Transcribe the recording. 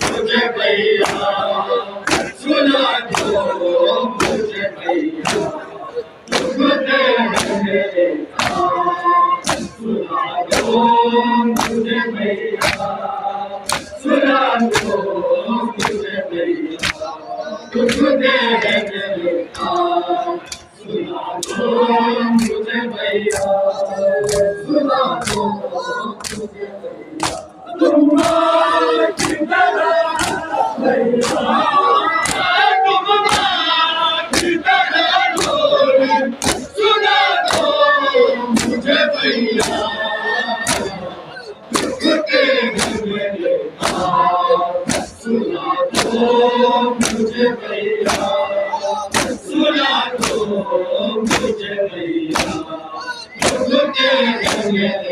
मुझे भैया सुना दो मुझे भैया मुझे मेरे सुना दो मुझे भैया सुना दो मुझे भैया मुझे मेरे सुना दो मुझे भैया सुना दो मुझे भैया तुम किधर भैया तुम किधर सुना दो मुझे भैया सुना दो मुझे भैया सुना दो मुझे भैया